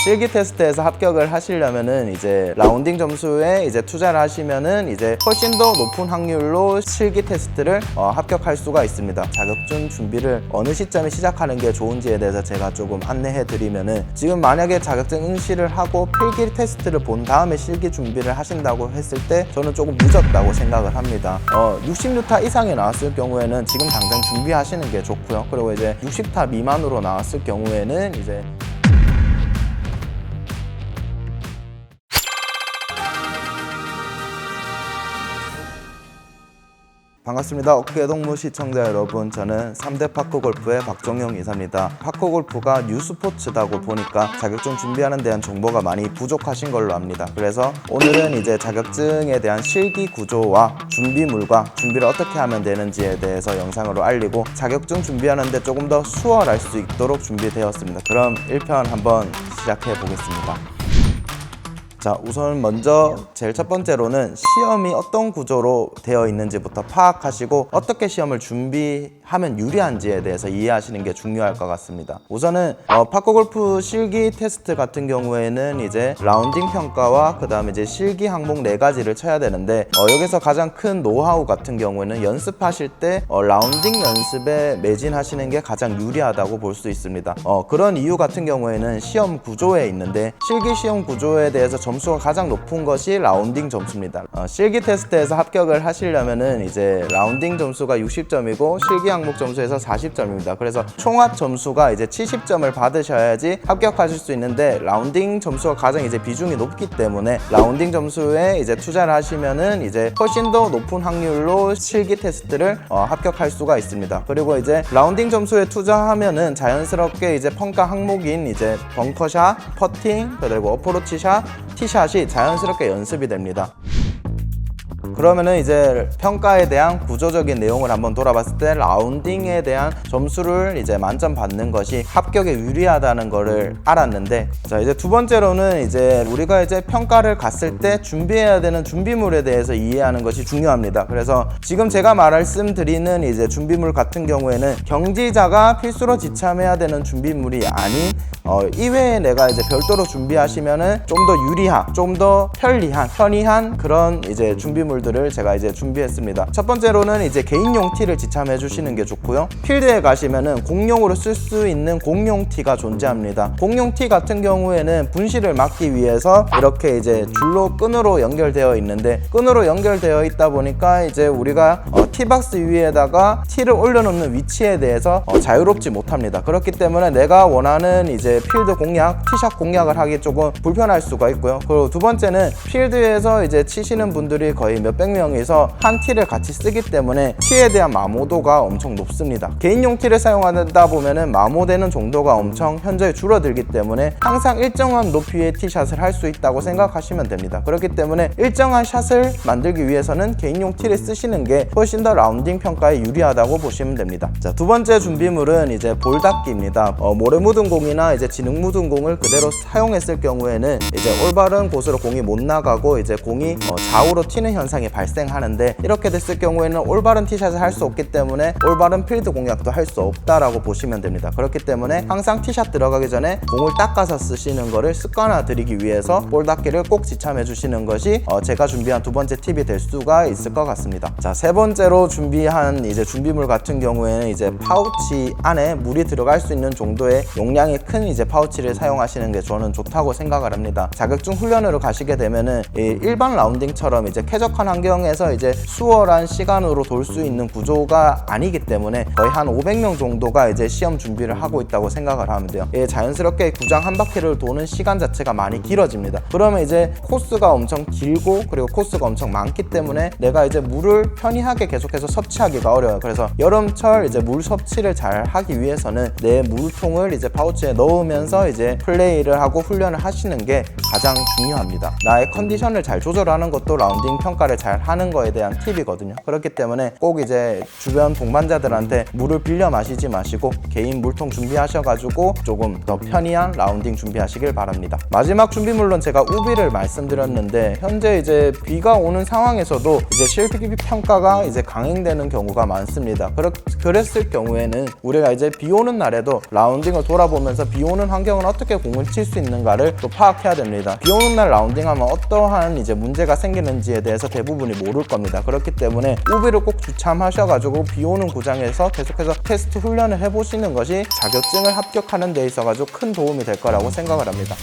실기 테스트에서 합격을 하시려면은 이제 라운딩 점수에 이제 투자를 하시면은 이제 훨씬 더 높은 확률로 실기 테스트를 합격할 수가 있습니다. 자격증 준비를 어느 시점에 시작하는 게 좋은지에 대해서 제가 조금 안내해 드리면은, 지금 만약에 자격증 응시를 하고 필기 테스트를 본 다음에 실기 준비를 하신다고 했을 때 저는 조금 늦었다고 생각을 합니다. 60루타 이상이 나왔을 경우에는 지금 당장 준비하시는 게 좋고요. 그리고 이제 60타 미만으로 나왔을 경우에는 이제 반갑습니다. 어깨동무 시청자 여러분, 저는 3대 파크골프의 박종용 이사입니다. 파크골프가 뉴스포츠다고 보니까 자격증 준비하는 데한 정보가 많이 부족하신 걸로 압니다. 그래서 오늘은 이제 자격증에 대한 실기 구조와 준비물과 준비를 어떻게 하면 되는지에 대해서 영상으로 알리고, 자격증 준비하는데 조금 더 수월할 수 있도록 준비되었습니다. 그럼 1편 한번 시작해 보겠습니다. 자, 우선 먼저 제일 첫 번째로는 시험이 어떤 구조로 되어 있는지부터 파악하시고 어떻게 시험을 준비하면 유리한지에 대해서 이해하시는 게 중요할 것 같습니다. 우선은 파크골프 실기 테스트 같은 경우에는 이제 라운딩 평가와 그 다음에 이제 실기 항목 4가지를 쳐야 되는데, 여기서 가장 큰 노하우 같은 경우에는 연습하실 때 라운딩 연습에 매진하시는 게 가장 유리하다고 볼 수 있습니다. 그런 이유 같은 경우에는 시험 구조에 있는데, 실기 시험 구조에 대해서 점수가 가장 높은 것이 라운딩 점수입니다. 실기 테스트에서 합격을 하시려면은 이제 라운딩 점수가 60점이고 실기 항목 점수에서 40점입니다. 그래서 총합 점수가 이제 70점을 받으셔야지 합격하실 수 있는데, 라운딩 점수가 가장 이제 비중이 높기 때문에 라운딩 점수에 이제 투자를 하시면은 이제 훨씬 더 높은 확률로 실기 테스트를 합격할 수가 있습니다. 그리고 이제 라운딩 점수에 투자하면은 자연스럽게 이제 평가 항목인 이제 벙커샷, 퍼팅, 그리고 어프로치샷, 티샷이 자연스럽게 연습이 됩니다. 그러면은 이제 평가에 대한 구조적인 내용을 한번 돌아봤을 때 라운딩에 대한 점수를 이제 만점 받는 것이 합격에 유리하다는 거를 알았는데, 자, 이제 두 번째로는 이제 우리가 이제 평가를 갔을 때 준비해야 되는 준비물에 대해서 이해하는 것이 중요합니다. 그래서 지금 제가 말씀드리는 이제 준비물 같은 경우에는 경지자가 필수로 지참해야 되는 준비물이 아닌 이외에 내가 이제 별도로 준비하시면은 좀 더 유리한, 좀 더 편리한 그런 이제 준비물들을 제가 이제 준비했습니다. 첫 번째로는 이제 개인용 티를 지참해 주시는 게 좋고요. 필드에 가시면은 공용으로 쓸 수 있는 공용 티가 존재합니다. 공용 티 같은 경우에는 분실을 막기 위해서 이렇게 이제 줄로 끈으로 연결되어 있는데, 끈으로 연결되어 있다 보니까 이제 우리가 티박스 위에다가 티를 올려놓는 위치에 대해서 자유롭지 못합니다. 그렇기 때문에 내가 원하는 이제 필드 공략, 티샷 공략을 하기 조금 불편할 수가 있고요. 그리고 두 번째는 필드에서 이제 치시는 분들이 거의 몇백 명이서 한 티를 같이 쓰기 때문에 티에 대한 마모도가 엄청 높습니다. 개인용 티를 사용하다 보면은 마모되는 정도가 엄청 현저히 줄어들기 때문에 항상 일정한 높이의 티샷을 할 수 있다고 생각하시면 됩니다. 그렇기 때문에 일정한 샷을 만들기 위해서는 개인용 티를 쓰시는 게 훨씬 더 라운딩 평가에 유리하다고 보시면 됩니다. 자, 두 번째 준비물은 이제 볼 닦기입니다. 모래 묻은 공이나 이제 진흙 묻은 공을 그대로 사용했을 경우에는 이제 올바른 곳으로 공이 못 나가고 이제 공이 좌우로 튀는 현상이 발생하는데, 이렇게 됐을 경우에는 올바른 티샷을 할 수 없기 때문에 올바른 필드 공략도 할 수 없다라고 보시면 됩니다. 그렇기 때문에 항상 티샷 들어가기 전에 공을 닦아서 쓰시는 거를 습관화 드리기 위해서 볼 닦기를 꼭 지참해 주시는 것이 제가 준비한 두 번째 팁이 될 수가 있을 것 같습니다. 자, 세 번째로 준비한 이제 준비물 같은 경우에는 이제 파우치 안에 물이 들어갈 수 있는 정도의 용량이 큰 이제 파우치를 사용하시는 게 저는 좋다고 생각을 합니다. 자격증 훈련으로 가시게 되면은 일반 라운딩처럼 이제 쾌적한 환경에서 이제 수월한 시간으로 돌 수 있는 구조가 아니기 때문에 거의 한 500명 정도가 이제 시험 준비를 하고 있다고 생각을 하면 돼요. 자연스럽게 구장 한 바퀴를 도는 시간 자체가 많이 길어집니다. 그러면 이제 코스가 엄청 길고 그리고 코스가 엄청 많기 때문에 내가 이제 물을 편리하게 계속해서 섭취하기가 어려워요. 그래서 여름철 이제 물 섭취를 잘 하기 위해서는 내 물통을 이제 파우치에 넣으면서 이제 플레이를 하고 훈련을 하시는 게 가장 중요합니다. 나의 컨디션을 잘 조절하는 것도 라운딩 평가를 잘 하는 거에 대한 팁이거든요. 그렇기 때문에 꼭 이제 주변 동반자들한테 물을 빌려 마시지 마시고 개인 물통 준비하셔가지고 조금 더 편리한 라운딩 준비하시길 바랍니다. 마지막 준비물론 제가 우비를 말씀드렸는데 현재 이제 비가 오는 상황에서도 이제 실기 평가가 이제 강행되는 경우가 많습니다. 그랬을 경우에는 우리가 이제 비 오는 날에도 라운딩을 돌아보면서 비 오는 환경은 어떻게 공을 칠 수 있는가를 또 파악해야 됩니다. 비 오는 날 라운딩하면 어떠한 이제 문제가 생기는지에 대해서 대부분이 모를 겁니다. 그렇기 때문에 우비를 꼭 주참하셔가지고 비 오는 구장에서 계속해서 테스트 훈련을 해보시는 것이 자격증을 합격하는 데 있어가지고 큰 도움이 될 거라고 생각을 합니다.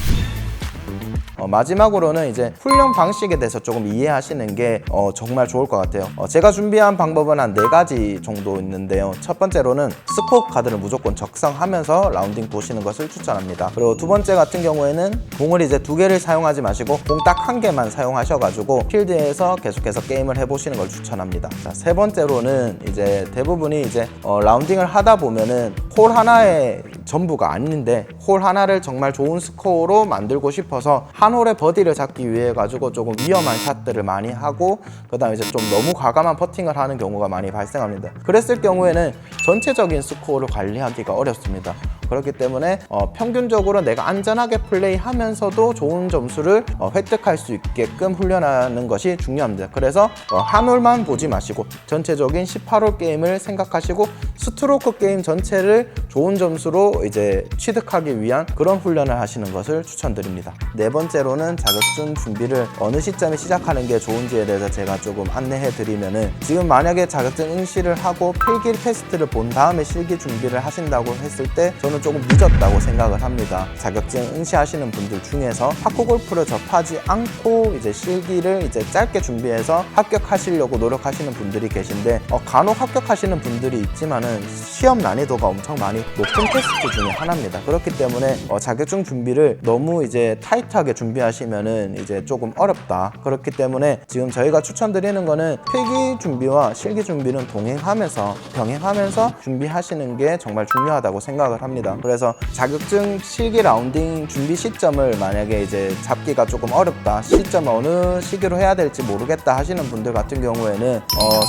마지막으로는 이제 훈련 방식에 대해서 조금 이해하시는 게 정말 좋을 것 같아요. 제가 준비한 방법은 한 4가지 정도 있는데요. 첫 번째로는 스코어 카드를 무조건 적성하면서 라운딩 보시는 것을 추천합니다. 그리고 두 번째 같은 경우에는 공을 이제 2개를 사용하지 마시고 공 딱 1개만 사용하셔가지고 필드에서 계속해서 게임을 해보시는 걸 추천합니다. 자, 세 번째로는 이제 대부분이 이제 라운딩을 하다 보면은 홀 하나에 전부가 아닌데 홀 하나를 정말 좋은 스코어로 만들고 싶어서 한 홀에 버디를 잡기 위해 가지고 조금 위험한 샷들을 많이 하고 그다음에 이제 좀 너무 과감한 퍼팅을 하는 경우가 많이 발생합니다. 그랬을 경우에는 전체적인 스코어를 관리하기가 어렵습니다. 그렇기 때문에 평균적으로 내가 안전하게 플레이하면서도 좋은 점수를 획득할 수 있게끔 훈련하는 것이 중요합니다. 그래서 한 홀만 보지 마시고 전체적인 18홀 게임을 생각하시고 스트로크 게임 전체를 좋은 점수로 이제 취득하기 위한 그런 훈련을 하시는 것을 추천드립니다. 네 번째로는 자격증 준비를 어느 시점에 시작하는 게 좋은지에 대해서 제가 조금 안내해 드리면은 지금 만약에 자격증 응시를 하고 필기 테스트를 본 다음에 실기 준비를 하신다고 했을 때 저는 조금 늦었다고 생각을 합니다. 자격증 응시하시는 분들 중에서 파크 골프를 접하지 않고 이제 실기를 이제 짧게 준비해서 합격하시려고 노력하시는 분들이 계신데 간혹 합격하시는 분들이 있지만은 시험 난이도가 엄청 많이 높은 테스트 중에 하나입니다. 그렇기 때문에 자격증 준비를 너무 이제 타이트하게 준비하시면은 이제 조금 어렵다. 그렇기 때문에 지금 저희가 추천드리는 거는 필기 준비와 실기 준비는 동행하면서 병행하면서 준비하시는 게 정말 중요하다고 생각을 합니다. 그래서 자격증 실기 라운딩 준비 시점을 만약에 이제 잡기가 조금 어렵다, 시점을 어느 시기로 해야 될지 모르겠다 하시는 분들 같은 경우에는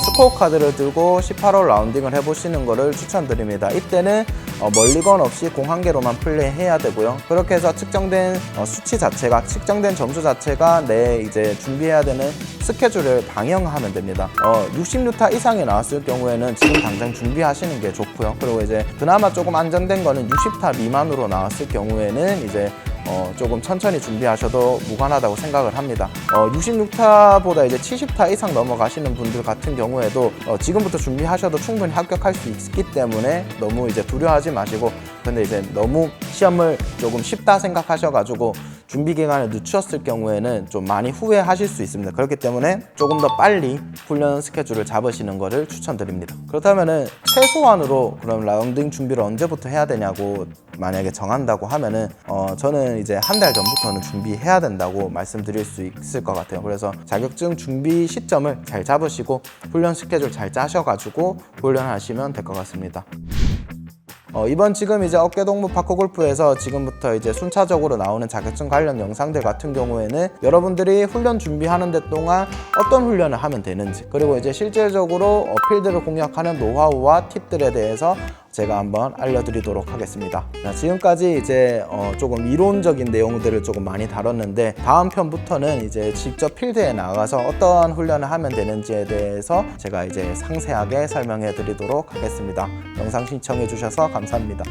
스코어 카드를 들고 18홀 라운딩을 해보시는 거를 추천드립니다. 이때는 멀리건 없이 공 한 개로만 플레이해야 되고요. 그렇게 해서 측정된 수치 자체가, 측정된 점수 자체가 내 이제 준비해야 되는 스케줄을 방영하면 됩니다. 60루타 이상이 나왔을 경우에는 지금 당장 준비하시는 게 좋고요. 그리고 이제 그나마 조금 안정된 거는 60타 미만으로 나왔을 경우에는 이제 조금 천천히 준비하셔도 무관하다고 생각을 합니다. 66타보다 이제 70타 이상 넘어가시는 분들 같은 경우에도 지금부터 준비하셔도 충분히 합격할 수 있기 때문에 너무 이제 두려워하지 마시고, 근데 이제 너무 시험을 조금 쉽다 생각하셔가지고 준비 기간을 늦추었을 경우에는 좀 많이 후회하실 수 있습니다. 그렇기 때문에 조금 더 빨리 훈련 스케줄을 잡으시는 것을 추천드립니다. 그렇다면은 최소한으로 그럼 라운딩 준비를 언제부터 해야 되냐고 만약에 정한다고 하면은 저는 이제 한 달 전부터는 준비해야 된다고 말씀드릴 수 있을 것 같아요. 그래서 자격증 준비 시점을 잘 잡으시고 훈련 스케줄 잘 짜셔가지고 훈련하시면 될 것 같습니다. 이번 지금 이제 어깨동무 파크골프에서 지금부터 이제 순차적으로 나오는 자격증 관련 영상들 같은 경우에는 여러분들이 훈련 준비하는 데 동안 어떤 훈련을 하면 되는지, 그리고 이제 실질적으로 필드를 공략하는 노하우와 팁들에 대해서 제가 한번 알려드리도록 하겠습니다. 지금까지 이제 조금 이론적인 내용들을 조금 많이 다뤘는데 다음 편부터는 이제 직접 필드에 나가서 어떠한 훈련을 하면 되는지에 대해서 제가 이제 상세하게 설명해 드리도록 하겠습니다. 영상 신청해 주셔서 감사합니다.